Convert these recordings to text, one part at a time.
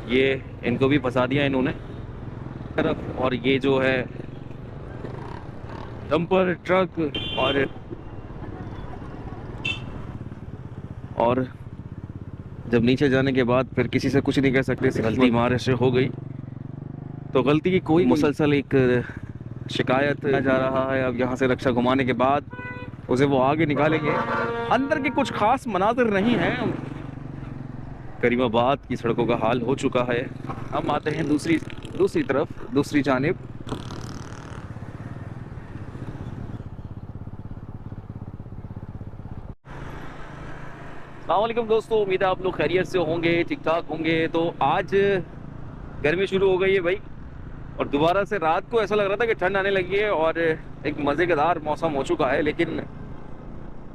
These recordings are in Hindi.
ये इनको भी फंसा दिया इन्होंने तरफ। और ये जो है डंपर ट्रक और जब नीचे जाने के बाद फिर किसी से कुछ नहीं कह सकते, गलती हमारे से हो गई तो गलती की कोई मुसलसल एक शिकायत जा रहा है। अब यहाँ से रक्षा घुमाने के बाद उसे वो आगे निकालेंगे। अंदर के कुछ खास मनाजिर नहीं है। करीमाबाद की सड़कों का हाल हो चुका है। हम आते हैं दूसरी तरफ, दूसरी जानिब। अस्सलामुअलैकुम दोस्तों, उम्मीद है आप लोग खैरियत से होंगे, ठीक ठाक होंगे। तो आज गर्मी शुरू हो गई है भाई, और दोबारा से रात को ऐसा लग रहा था कि ठंड आने लगी है और एक मज़ेदार मौसम हो चुका है। लेकिन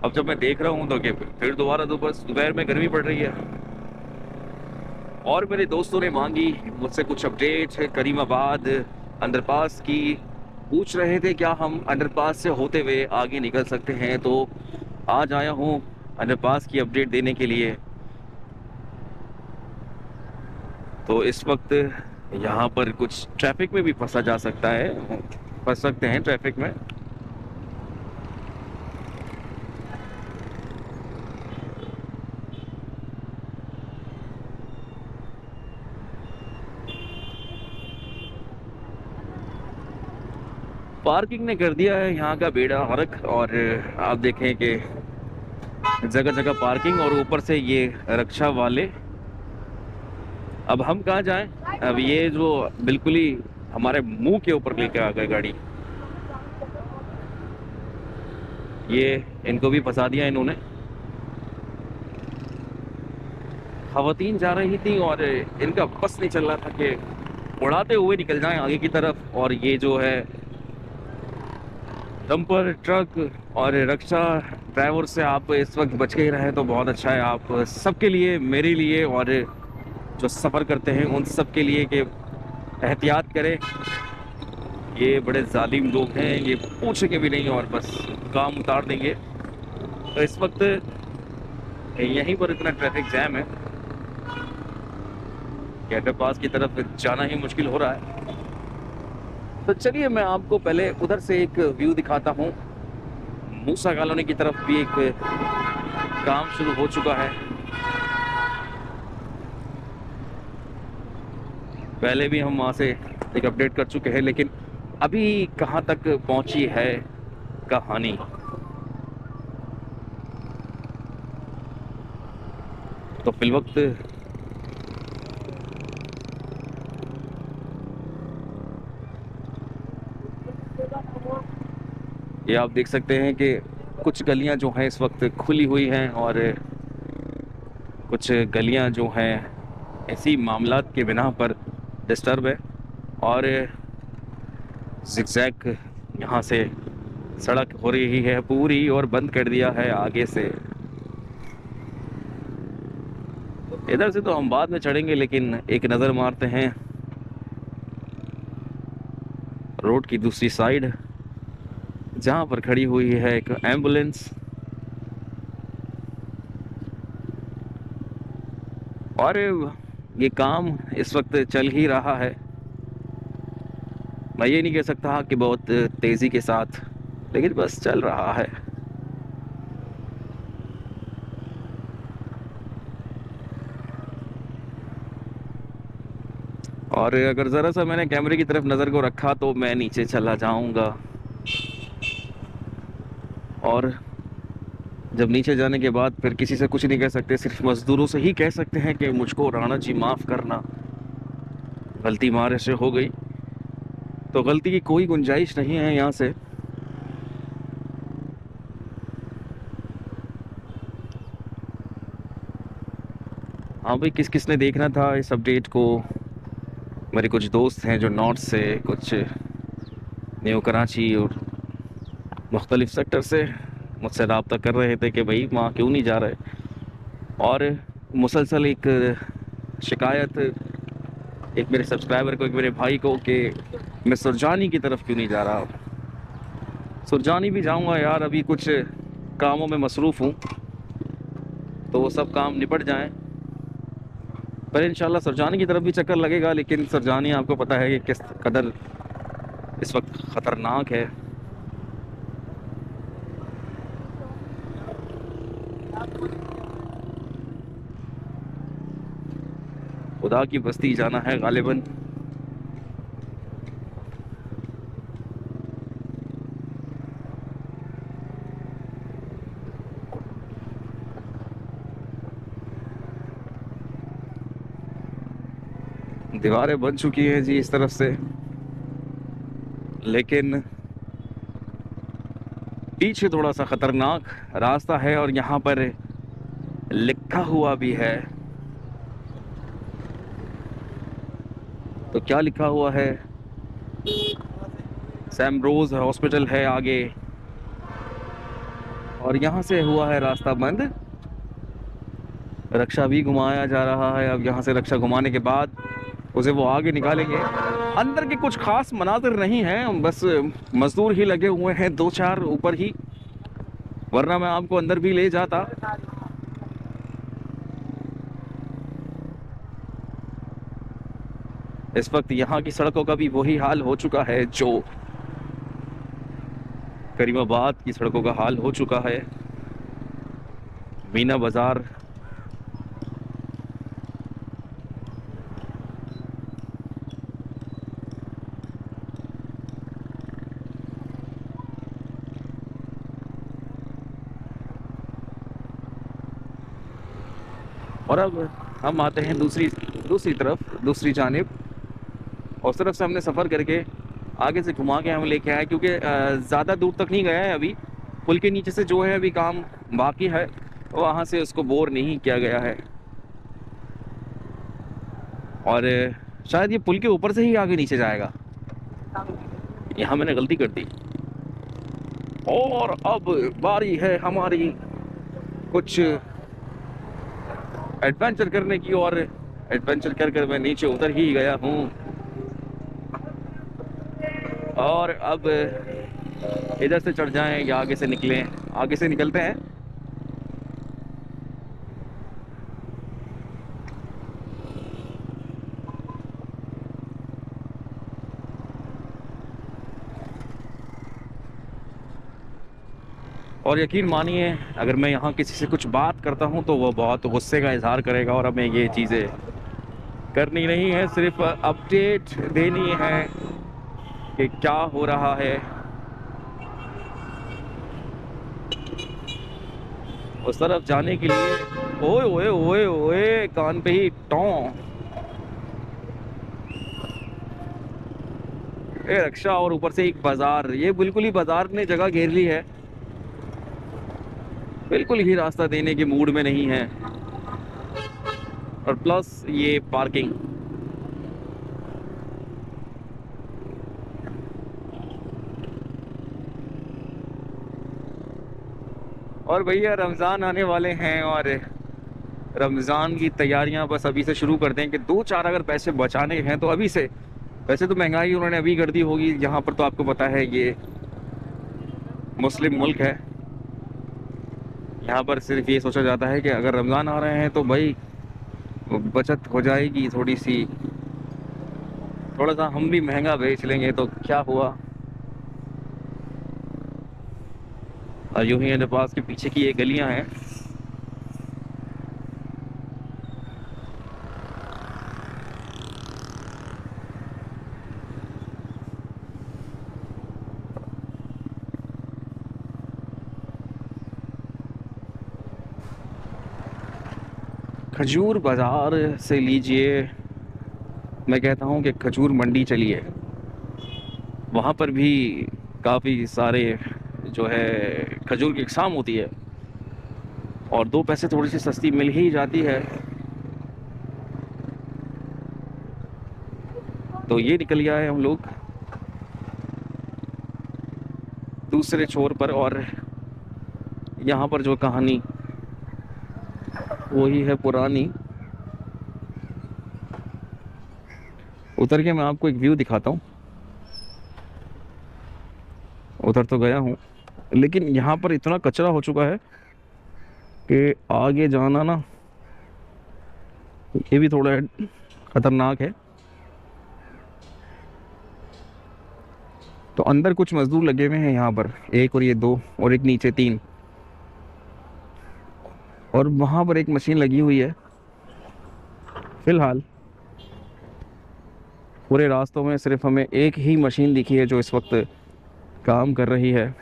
अब जब मैं देख रहा हूँ तो कि फिर दोबारा दोपहर में गर्मी पड़ रही है। और मेरे दोस्तों ने मांगी मुझसे कुछ अपडेट करीमाबाद अंडरपास की। पूछ रहे थे क्या हम अंडरपास से होते हुए आगे निकल सकते हैं। तो आज आया हूँ अंडरपास की अपडेट देने के लिए। तो इस वक्त यहाँ पर कुछ ट्रैफिक में भी फंसा जा सकता है, फंस सकते हैं ट्रैफिक में। पार्किंग ने कर दिया है यहाँ का बेड़ा गर्क। और आप देखें कि जगह जगह पार्किंग, और ऊपर से ये रक्षा वाले। अब हम कहाँ जाएं? अब ये जो बिल्कुल ही हमारे मुंह के ऊपर लेकर आ गए गाड़ी। ये इनको भी फंसा दिया इन्होंने। खवातीन जा रही थी और इनका बस नहीं चल रहा था कि उड़ाते हुए निकल जाएं आगे की तरफ। और ये जो है डंपर ट्रक और रक्षा ड्राइवर से आप इस वक्त बच के ही रहें तो बहुत अच्छा है, आप सबके लिए, मेरे लिए और जो सफ़र करते हैं उन सब के लिए कि एहतियात करें। ये बड़े जालिम लोग हैं, ये पूछेंगे भी नहीं और बस काम उतार देंगे। तो इस वक्त यहीं पर इतना ट्रैफिक जैम है कि अंडरपास की तरफ जाना ही मुश्किल हो रहा है। तो चलिए मैं आपको पहले उधर से एक व्यू दिखाता हूँ। मूसा कॉलोनी की तरफ भी एक काम शुरू हो चुका है। पहले भी हम वहाँ से एक अपडेट कर चुके हैं, लेकिन अभी कहाँ तक पहुँची है कहानी। तो फिलवक्त ये आप देख सकते हैं कि कुछ गलियां जो हैं इस वक्त खुली हुई हैं और कुछ गलियां जो हैं ऐसी मामलात के बिना पर डिस्टर्ब है। और जिगजैग यहाँ से सड़क हो रही है पूरी और बंद कर दिया है आगे से। इधर से तो हम बाद में चढ़ेंगे, लेकिन एक नज़र मारते हैं रोड की दूसरी साइड, जहाँ पर खड़ी हुई है एक एम्बुलेंस। और ये काम इस वक्त चल ही रहा है। मैं ये नहीं कह सकता कि बहुत तेज़ी के साथ, लेकिन बस चल रहा है। और अगर ज़रा सा मैंने कैमरे की तरफ नज़र को रखा तो मैं नीचे चला जाऊंगा। और जब नीचे जाने के बाद फिर किसी से कुछ नहीं कह सकते, सिर्फ मज़दूरों से ही कह सकते हैं कि मुझको राणा जी माफ़ करना, गलती हमारे से हो गई। तो गलती की कोई गुंजाइश नहीं है यहाँ से। हाँ भाई, किस किस ने देखना था इस अपडेट को? मेरे कुछ दोस्त हैं जो नॉर्थ से, कुछ न्यू कराची और मुख्तलिफ सेक्टर से मुझसे रब्ता कर रहे थे कि भाई वहाँ क्यों नहीं जा रहे। और मुसलसल एक शिकायत एक मेरे सब्सक्राइबर को, एक मेरे भाई को, कि मैं सुरजानी की तरफ क्यों नहीं जा रहा। सुरजानी भी जाऊंगा यार, अभी कुछ कामों में मसरूफ़ हूँ, तो वो सब काम निपट जाएं पर इंशाल्लाह सरजानी की तरफ भी चक्कर लगेगा, लेकिन सरजानी आपको पता है कि किस कदर इस वक्त ख़तरनाक है। खुदा की बस्ती जाना है गालिबन। दीवारें बन चुकी हैं जी इस तरफ से, लेकिन पीछे थोड़ा सा खतरनाक रास्ता है और यहाँ पर लिखा हुआ भी है। तो क्या लिखा हुआ है? सैम रोज हॉस्पिटल है आगे, और यहाँ से हुआ है रास्ता बंद। रक्षा भी घुमाया जा रहा है। अब यहाँ से रक्षा घुमाने के बाद उसे वो आगे निकालेंगे। अंदर के कुछ खास मनाजिर नहीं हैं, बस मजदूर ही लगे हुए हैं दो चार ऊपर ही, वरना मैं आपको अंदर भी ले जाता। इस वक्त यहाँ की सड़कों का भी वही हाल हो चुका है जो करीमाबाद की सड़कों का हाल हो चुका है। मीना बाजार और अब हम आते हैं दूसरी तरफ, दूसरी जानिब। उस तरफ से हमने सफ़र करके आगे से घुमा के हम लेके आए, क्योंकि ज़्यादा दूर तक नहीं गया है अभी। पुल के नीचे से जो है अभी काम बाकी है, वहाँ से उसको बोर नहीं किया गया है। और शायद ये पुल के ऊपर से ही आगे नीचे जाएगा। यहाँ मैंने गलती कर दी। और अब बारी है हमारी कुछ एडवेंचर करने की, और एडवेंचर कर कर मैं नीचे उतर ही गया हूँ। और अब इधर से चढ़ जाएं या आगे से निकलें? आगे से निकलते हैं। और यकीन मानिए, अगर मैं यहाँ किसी से कुछ बात करता हूँ तो वो बहुत गुस्से का इजहार करेगा, और हमें ये चीज़ें करनी नहीं है। सिर्फ अपडेट देनी है कि क्या हो रहा है। उस तरफ जाने के लिए ओए ओए ओए ओए कान पे ही टों। ये रक्षा और ऊपर से एक बाजार, ये बिल्कुल ही बाजार ने जगह घेर ली है, बिल्कुल ही रास्ता देने के मूड में नहीं है। और प्लस ये पार्किंग। और भैया रमज़ान आने वाले हैं, और रमज़ान की तैयारियां बस अभी से शुरू कर दें कि दो चार अगर पैसे बचाने हैं तो अभी से। वैसे तो महंगाई उन्होंने अभी कर दी होगी यहाँ पर, तो आपको पता है ये मुस्लिम मुल्क है। यहाँ पर सिर्फ ये सोचा जाता है कि अगर रमज़ान आ रहे हैं तो भाई बचत हो जाएगी थोड़ी सी, थोड़ा सा हम भी महंगा बेच लेंगे तो क्या हुआ। और यूं ही पास के पीछे की ये गलियां हैं। खजूर बाज़ार से लीजिए, मैं कहता हूँ कि खजूर मंडी चलिए, वहाँ पर भी काफ़ी सारे जो है खजूर की इकसाम होती है, और दो पैसे थोड़ी सी सस्ती मिल ही जाती है। तो ये निकल गया है हम लोग दूसरे छोर पर, और यहाँ पर जो कहानी वही है पुरानी। उतर के मैं आपको एक व्यू दिखाता हूँ। उधर तो गया हूँ, लेकिन यहाँ पर इतना कचरा हो चुका है कि आगे जाना ना ये भी थोड़ा ख़तरनाक है। तो अंदर कुछ मज़दूर लगे हुए हैं यहाँ पर, एक और ये दो, और एक नीचे तीन, और वहाँ पर एक मशीन लगी हुई है। फ़िलहाल पूरे रास्तों में सिर्फ हमें एक ही मशीन दिखी है जो इस वक्त काम कर रही है।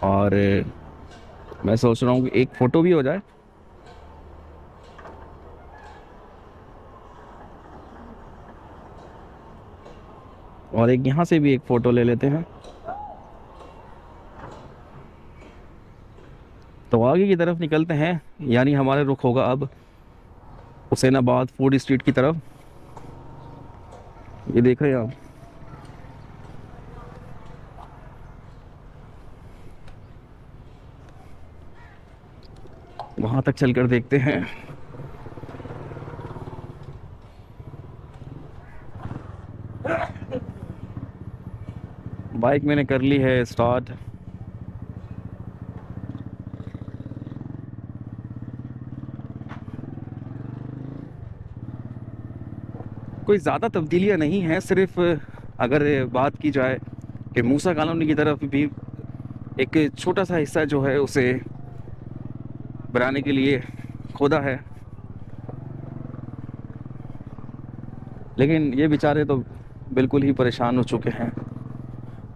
और मैं सोच रहा हूँ कि एक फ़ोटो भी हो जाए। और एक यहाँ से भी एक फ़ोटो ले लेते हैं। तो आगे की तरफ निकलते हैं, यानी हमारा रुख होगा अब हुसैनाबाद फूड स्ट्रीट की तरफ। ये देख रहे हैं आप, वहाँ तक चलकर देखते हैं। बाइक मैंने कर ली है स्टार्ट। कोई ज़्यादा तब्दीलियाँ नहीं हैं, सिर्फ अगर बात की जाए कि मूसा कॉलोनी की तरफ भी एक छोटा सा हिस्सा जो है उसे बनाने के लिए खोदा है, लेकिन ये बेचारे तो बिल्कुल ही परेशान हो चुके हैं।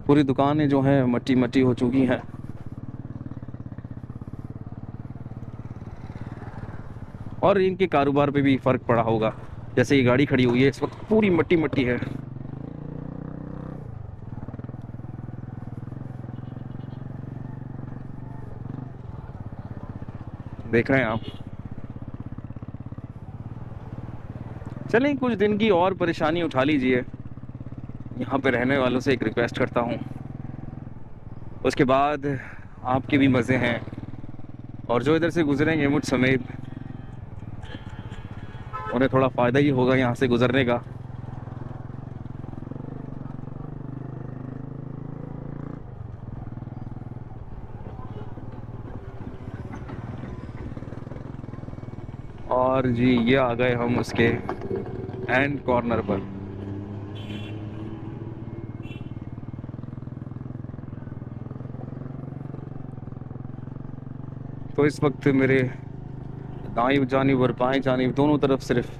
पूरी दुकानें जो हैं मट्टी मट्टी हो चुकी हैं। और इनके कारोबार पे भी फ़र्क पड़ा होगा। जैसे ये गाड़ी खड़ी हुई है इस वक्त पूरी मट्टी मट्टी है। देख रहे हैं आप। चलें, कुछ दिन की और परेशानी उठा लीजिए। यहाँ पे रहने वालों से एक रिक्वेस्ट करता हूँ, उसके बाद आपके भी मज़े हैं। और जो इधर से गुजरेंगे मुझ समेत, उन्हें थोड़ा फ़ायदा ही होगा यहाँ से गुजरने का। और जी ये आ गए हम उसके एंड कॉर्नर पर। तो इस वक्त मेरे दाईं जानिब और बाएं जानिब दोनों तरफ सिर्फ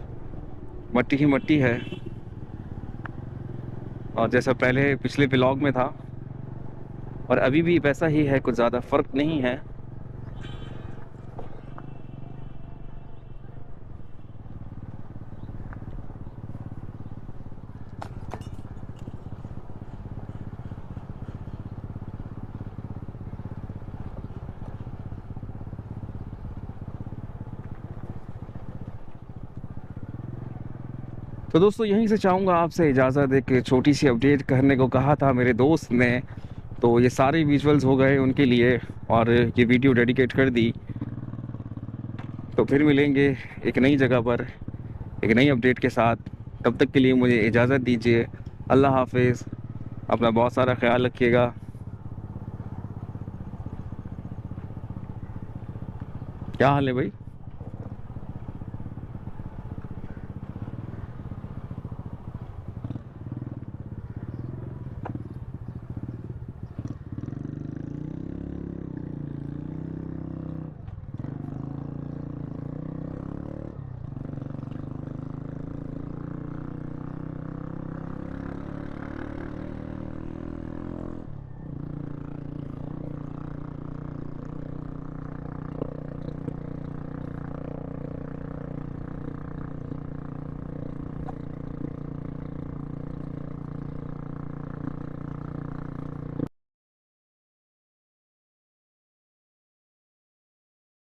मट्टी ही मट्टी है। और जैसा पहले पिछले व्लॉग में था और अभी भी वैसा ही है, कुछ ज़्यादा फ़र्क नहीं है। तो दोस्तों यहीं से चाहूँगा आपसे इजाज़त, एक छोटी सी अपडेट करने को कहा था मेरे दोस्त ने, तो ये सारे विजुअल्स हो गए उनके लिए और ये वीडियो डेडिकेट कर दी। तो फिर मिलेंगे एक नई जगह पर एक नई अपडेट के साथ। तब तक के लिए मुझे इजाज़त दीजिए। अल्लाह हाफिज़। अपना बहुत सारा ख्याल रखिएगा। क्या हाल है भाई?